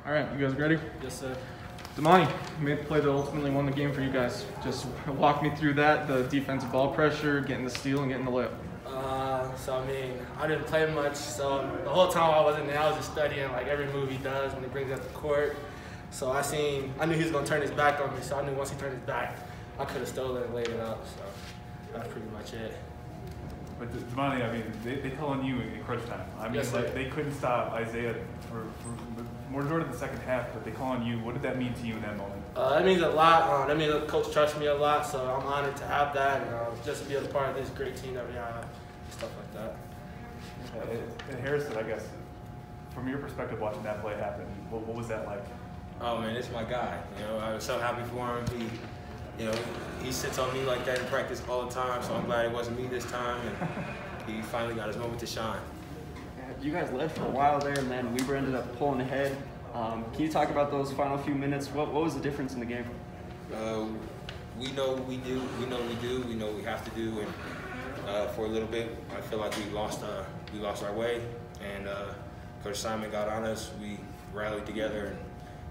All right, you guys ready? Yes, sir. Damani made the play that ultimately won the game for you guys. Just walk me through that, the defensive ball pressure, getting the steal and getting the layup. I didn't play much, so the whole time I wasn't there, I was just studying like every move he does when he brings up the court. So I knew he was going to turn his back on me, so I knew once he turned his back, I could have stolen and laid it up. So that's pretty much it. But Damani, I mean, they tell on you in crunch time. I mean, yes, like, they couldn't stop Isaiah for more than the second half, but they call on you. What did that mean to you in that moment? That means a lot. That means the coach trusts me a lot, so I'm honored to have that, and just to be a part of this great team that we have, stuff like that. And Harrison, I guess, from your perspective watching that play happen, what was that like? Oh man, it's my guy. I was so happy for him. He sits on me like that in practice all the time, so I'm glad it wasn't me this time, and he finally got his moment to shine. You guys led for a while there, and then Weber ended up pulling ahead. Can you talk about those final few minutes? What was the difference in the game? We know what we do. We know what we do. We know what we have to do. And for a little bit, I feel like we lost our way. And Coach Simon got on us. We rallied together and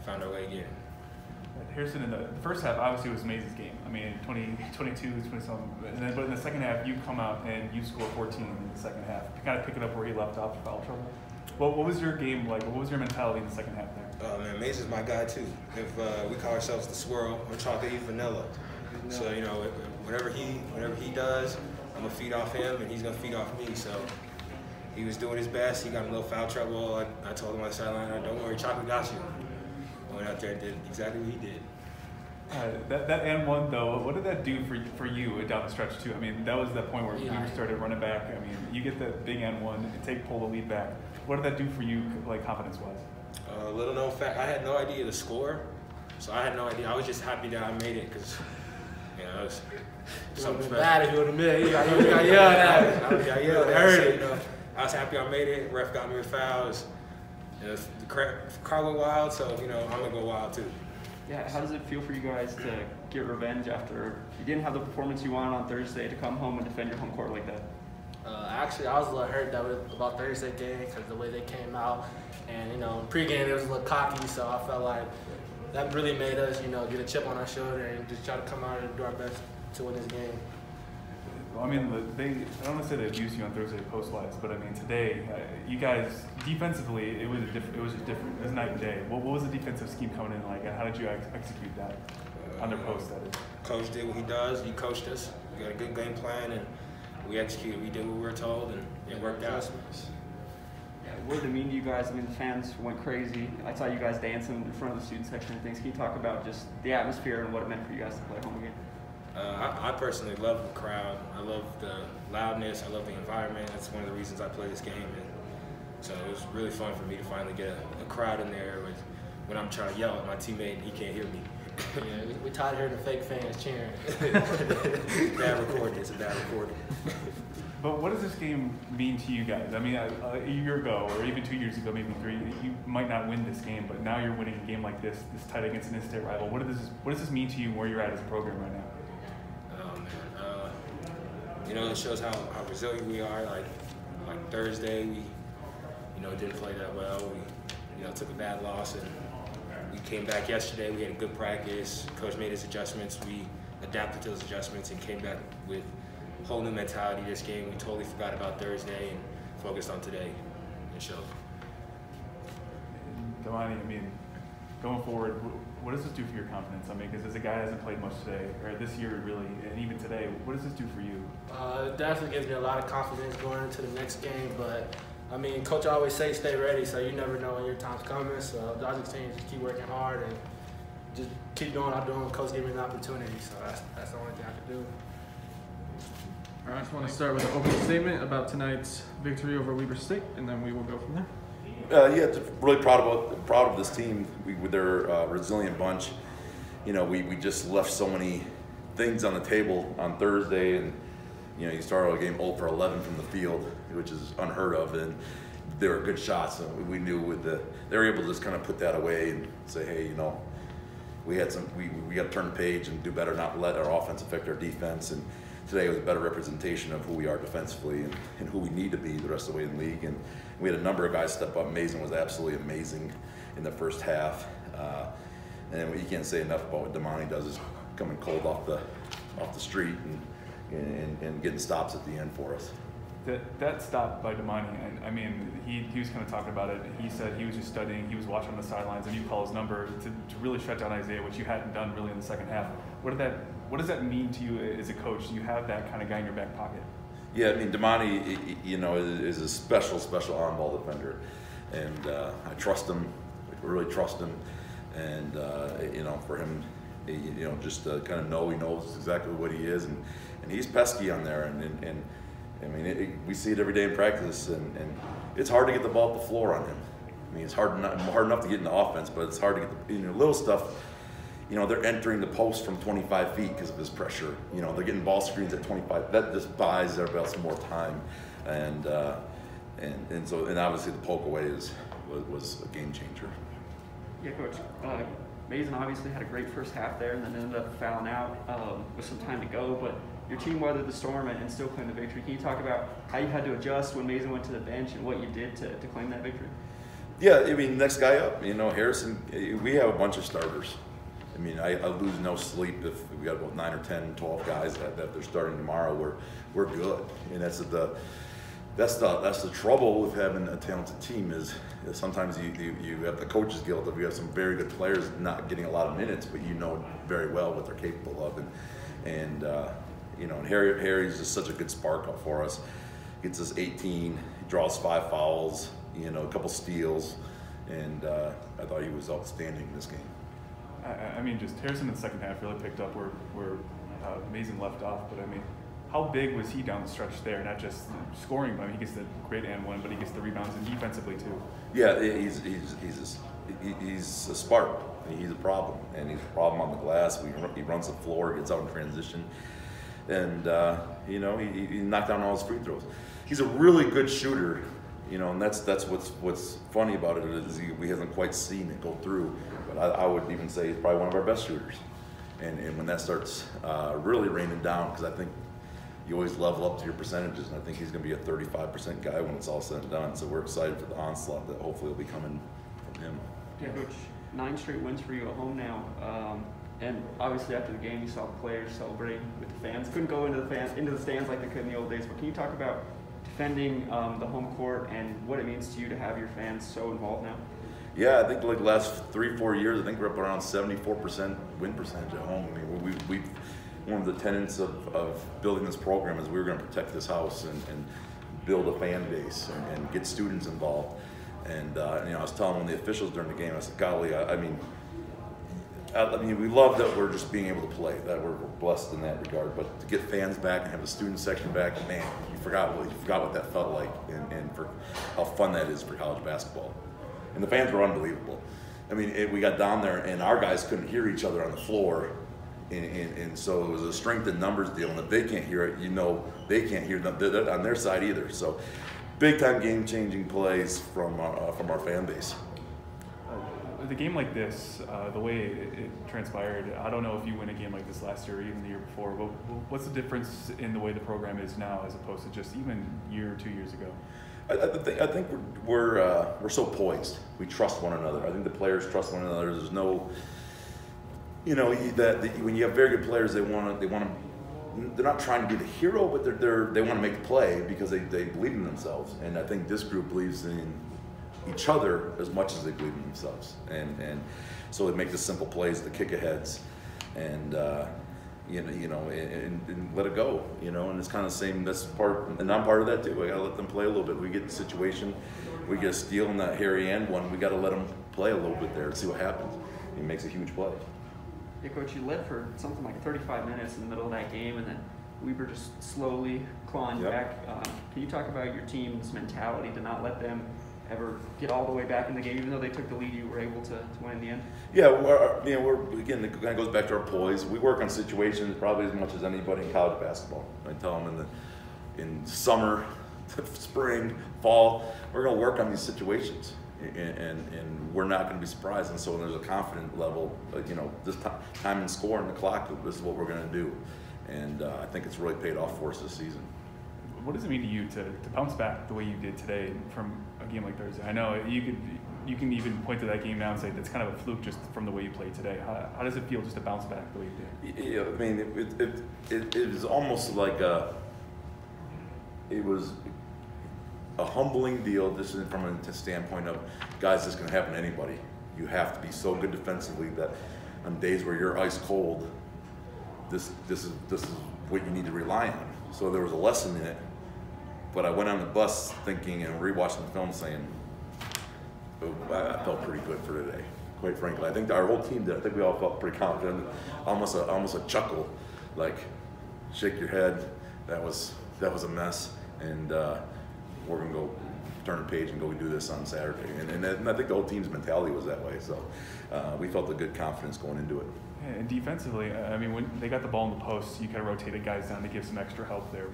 found our way again. Harrison, in the first half, obviously it was Mays' game. I mean, 22, 20-something. But in the second half, you come out and you score 14 in the second half. To kind of pick it up where he left off for foul trouble. What was your game like? What was your mentality in the second half there? Man, Mays is my guy too. If we call ourselves the swirl, I'm chocolate, he's vanilla. So whatever he does, I'm gonna feed off him, and he's gonna feed off me. So he was doing his best. He got in a little foul trouble. I told him on the sideline, "Don't worry, chocolate got you." I went out there and did exactly what he did. That and one though, what did that do for you down the stretch too? I mean, that was the point where you started running back. I mean, you get the big and one and pull the lead back. What did that do for you, like confidence-wise? Little known fact, I had no idea the score, so I had no idea. I was just happy that I made it because it was something special. Bad if you would have made it. You got yelled at. I got yelled at. I heard it. I was happy I made it. Ref got me with fouls. The crowd went wild, so I'm gonna go wild too. Yeah, how does it feel for you guys to get revenge after you didn't have the performance you wanted on Thursday to come home and defend your home court like that? Actually, I was a little hurt about Thursday game because the way they came out, and pregame it was a little cocky, so I felt like that really made us get a chip on our shoulder and just try to come out and do our best to win this game. Well, I mean, I don't want to say they abused you on Thursday post-wise, but I mean, today, you guys, defensively, it was just different. It was night and day. What was the defensive scheme coming in like, and how did you execute that on their post, that is? Coach did what he does. He coached us. We got a good game plan, and we executed. We did what we were told, and it worked out. What did it mean to you guys? I mean, the fans went crazy. I saw you guys dancing in front of the student section and things. Can you talk about just the atmosphere and what it meant for you guys to play home again? I personally love the crowd. I love the loudness. I love the environment. That's one of the reasons I play this game. And so it was really fun for me to finally get a crowd in there when I'm trying to yell at my teammate and he can't hear me. Yeah, we tired of hearing the fake fans cheering. Bad recording. It's a bad recording. But what does this game mean to you guys? I mean, a year ago, or even 2 years ago, maybe 3, you might not win this game, but now you're winning a game like this tight against an in-state rival. What does this mean to you where you're at as a program right now? It shows how resilient we are. Like Thursday, we didn't play that well. We took a bad loss, and we came back yesterday. We had a good practice. Coach made his adjustments. We adapted to those adjustments and came back with a whole new mentality this game. We totally forgot about Thursday and focused on today. It showed. Damani, I mean, going forward, what does this do for your confidence? I mean, because as a guy who hasn't played much today, or this year really, and even today, what does this do for you? It definitely gives me a lot of confidence going into the next game, but I mean, Coach always says stay ready, so you never know when your time's coming, so I just think just keep working hard and just keep doing what I'm doing. Coach gave me an opportunity, so that's the only thing I can do. All right, I just want to start with an opening statement about tonight's victory over Weber State, and then we will go from there. Just really proud of this team. With their resilient bunch. We just left so many things on the table on Thursday, and you started a game 0 for 11 from the field, which is unheard of, and they were good shots. So we knew they were able to just kind of put that away and say, hey, we got to turn the page and do better, not let our offense affect our defense. And today was a better representation of who we are defensively and who we need to be the rest of the way in the league. And we had a number of guys step up. Mason was absolutely amazing. in the first half. And you can't say enough about what Damani does, is coming cold off the street and getting stops at the end for us. That stop by Damani, I mean, he was kind of talking about it. He said he was just studying, he was watching on the sidelines, and you call his number to really shut down Isaiah, which you hadn't done really in the second half. What does that mean to you as a coach? Do you have that kind of guy in your back pocket? Yeah, I mean, Damani, is a special on-ball defender, and I trust him. I really trust him, and for him, just to kind of know he knows exactly what he is, and he's pesky on there, and I mean, we see it every day in practice, and it's hard to get the ball up the floor on him. I mean, it's hard enough to get in the offense, but it's hard to get the little stuff. They're entering the post from 25 feet because of his pressure. They're getting ball screens at 25. That just buys everybody else more time, and obviously the poke away was a game changer. Yeah, Coach. Mason obviously had a great first half there, and then ended up fouling out with some time to go. But your team weathered the storm and still claimed the victory. Can you talk about how you had to adjust when Mason went to the bench and what you did to claim that victory? Yeah, I mean, next guy up. Harrison. We have a bunch of starters. I mean, I lose no sleep if we got about 9 or 10, 12 guys that they're starting tomorrow. We're good, and that's the trouble with having a talented team is sometimes you have the coach's guilt of you have some very good players not getting a lot of minutes, but you know very well what they're capable of, and Harry's just such a good spark up for us. Gets us 18, he draws 5 fouls, a couple steals, and I thought he was outstanding in this game. I mean, just Harrison in the second half really picked up where Mason left off. But I mean, how big was he down the stretch there? Not just scoring, but I mean, he gets the great and one, but he gets the rebounds and defensively too. Yeah, he's a spark. He's a problem, and he's a problem on the glass. He runs the floor, gets out in transition, and he knocked down all his free throws. He's a really good shooter. And that's what's funny about it is we haven't quite seen it go through. But I would even say he's probably one of our best shooters. And when that starts really raining down, because I think you always level up to your percentages, and I think he's going to be a 35% guy when it's all said and done. So we're excited for the onslaught that hopefully will be coming from him. Yeah, Coach, 9 straight wins for you at home now. And obviously after the game, you saw the players celebrating with the fans. Couldn't go into the stands like they could in the old days. But can you talk about defending the home court and what it means to you to have your fans so involved now? Yeah, I think like the last 3-4 years, I think we're up around 74% win percentage at home. I mean, we one of the tenets of building this program is we were going to protect this house and build a fan base and get students involved. And I was telling one of the officials during the game, I said, golly, I mean, we love that we're just being able to play, that we're blessed in that regard. But to get fans back and have the student section back, man, you forgot what that felt like, and for how fun that is for college basketball. And the fans were unbelievable. I mean, we got down there and our guys couldn't hear each other on the floor, and so it was a strength in numbers deal. And if they can't hear it, they can't hear them on their side either. So, big time game-changing plays from our fan base. The game like this, the way it transpired, I don't know if you win a game like this last year or even the year before, but what's the difference in the way the program is now as opposed to just even a year or 2 years ago? I think we're so poised. We trust one another. I think the players trust one another. There's no, when you have very good players, they're not trying to be the hero, but they want to make the play because they believe in themselves. And I think this group believes in each other as much as they believe in themselves, and so they make the simple plays, the kick aheads, and and let it go, and it's kind of the same. That's part, and I'm part of that too. I gotta let them play a little bit. We get the situation, we get a steal in that Harry and one. We got to let them play a little bit there and see what happens. He makes a huge play. Yeah, Coach, you led for something like 35 minutes in the middle of that game, and then Weber just slowly clawing back. Can you talk about your team's mentality to not let them ever get all the way back in the game, even though they took the lead, you were able to win in the end? Yeah, we're again, it kind of goes back to our poise. We work on situations probably as much as anybody in college basketball. I tell them in summer, spring, fall, we're going to work on these situations, and we're not going to be surprised. And so there's a confident level, this time and score and the clock, this is what we're going to do. And I think it's really paid off for us this season. What does it mean to you to bounce back the way you did today from a game like Thursday? I know you you can even point to that game now and say that's kind of a fluke just from the way you played today. How does it feel just to bounce back the way you did? Yeah, I mean, it was almost like it was a humbling deal. This is from a standpoint of, guys, this can happen to anybody. You have to be so good defensively that on days where you're ice cold, this is what you need to rely on. So there was a lesson in it. But I went on the bus thinking and rewatching the film saying, oh, I felt pretty good for today, quite frankly. I think our whole team did. I think we all felt pretty confident. Almost a chuckle, like, shake your head. That was a mess, and we're gonna go turn the page and go do this on Saturday. And I think the whole team's mentality was that way. So we felt a good confidence going into it. Yeah, and defensively, I mean, when they got the ball in the post, you kind of rotated guys down to give some extra help there.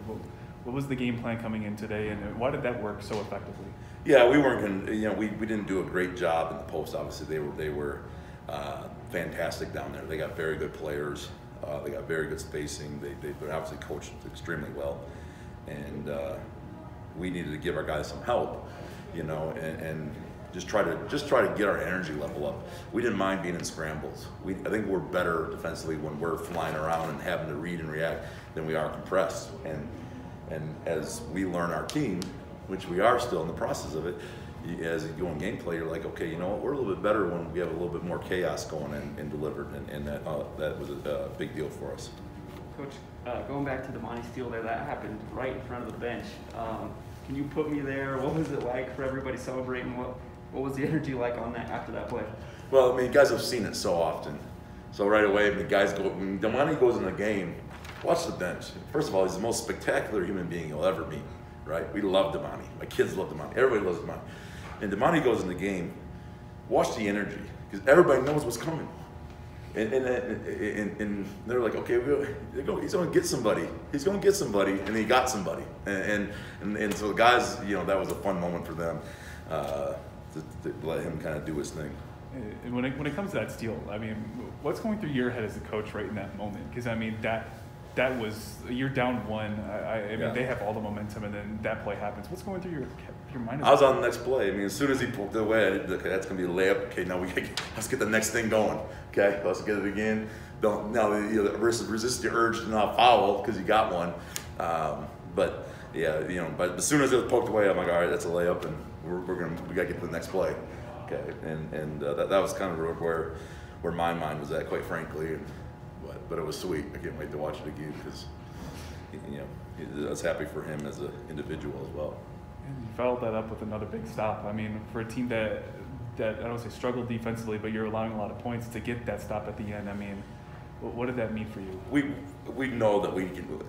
What was the game plan coming in today, and why did that work so effectively? Yeah, we weren't going. We didn't do a great job in the post. Obviously, they were fantastic down there. They got very good players. They got very good spacing. They obviously coached extremely well, and we needed to give our guys some help, and just try to get our energy level up. We didn't mind being in scrambles. I think we're better defensively when we're flying around and having to read and react than we are compressed. And as we learn our team, which we are still in the process of it, as you go in gameplay, you're like, okay, you know what, we're a little bit better when we have a little bit more chaos going and delivered, and that was a big deal for us. Coach, going back to Damani steal there, that happened right in front of the bench. Can you put me there? What was it like for everybody celebrating? What was the energy like on that after that play? Well, I mean, guys have seen it so often. So right away, when Damani goes in the game, watch the bench. First of all, he's the most spectacular human being you'll ever meet, right? We love Damani. My kids love Damani. Everybody loves Damani. And Damani goes in the game, watch the energy, because everybody knows what's coming. And they're like, okay, he's going to get somebody. He's going to get somebody, and he got somebody. And so the guys, that was a fun moment for them to let him kind of do his thing. And when it comes to that steal, I mean, what's going through your head as a coach right in that moment? Because I mean, that was, you're down one. I mean, they have all the momentum, and then that play happens. What's going through your mind? I was on the next play. I mean, as soon as he poked it away, okay, that's going to be a layup. Okay, now let's get the next thing going. Okay, let's get it again. Resist the urge to not foul because you got one. But yeah, but as soon as it was poked away, I'm like, all right, that's a layup, and we got to get to the next play. Okay, and that was kind of where my mind was at, quite frankly. But it was sweet. I can't wait to watch it again because, I was happy for him as an individual as well. And you followed that up with another big stop. I mean, for a team that I don't say struggled defensively, but you're allowing a lot of points to get that stop at the end. I mean, what did that mean for you? We know that we can.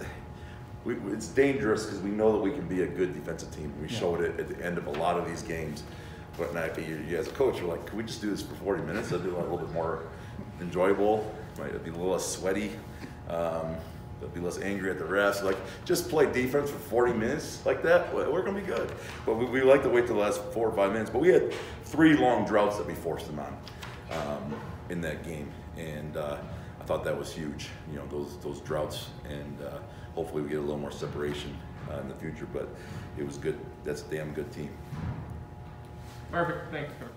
It's dangerous because we know that we can be a good defensive team. We showed it at the end of a lot of these games. But now, you as a coach, you're like, can we just do this for 40 minutes? That'd be a little bit more enjoyable. It'd be a little less sweaty. It'd be less angry at the refs. Like, just play defense for 40 minutes like that. We're gonna be good. But we like to wait till the last 4 or 5 minutes. But we had 3 long droughts that we forced them on in that game, and I thought that was huge. Those droughts, and hopefully we get a little more separation in the future. But it was good. That's a damn good team. Perfect. Thanks, Coach.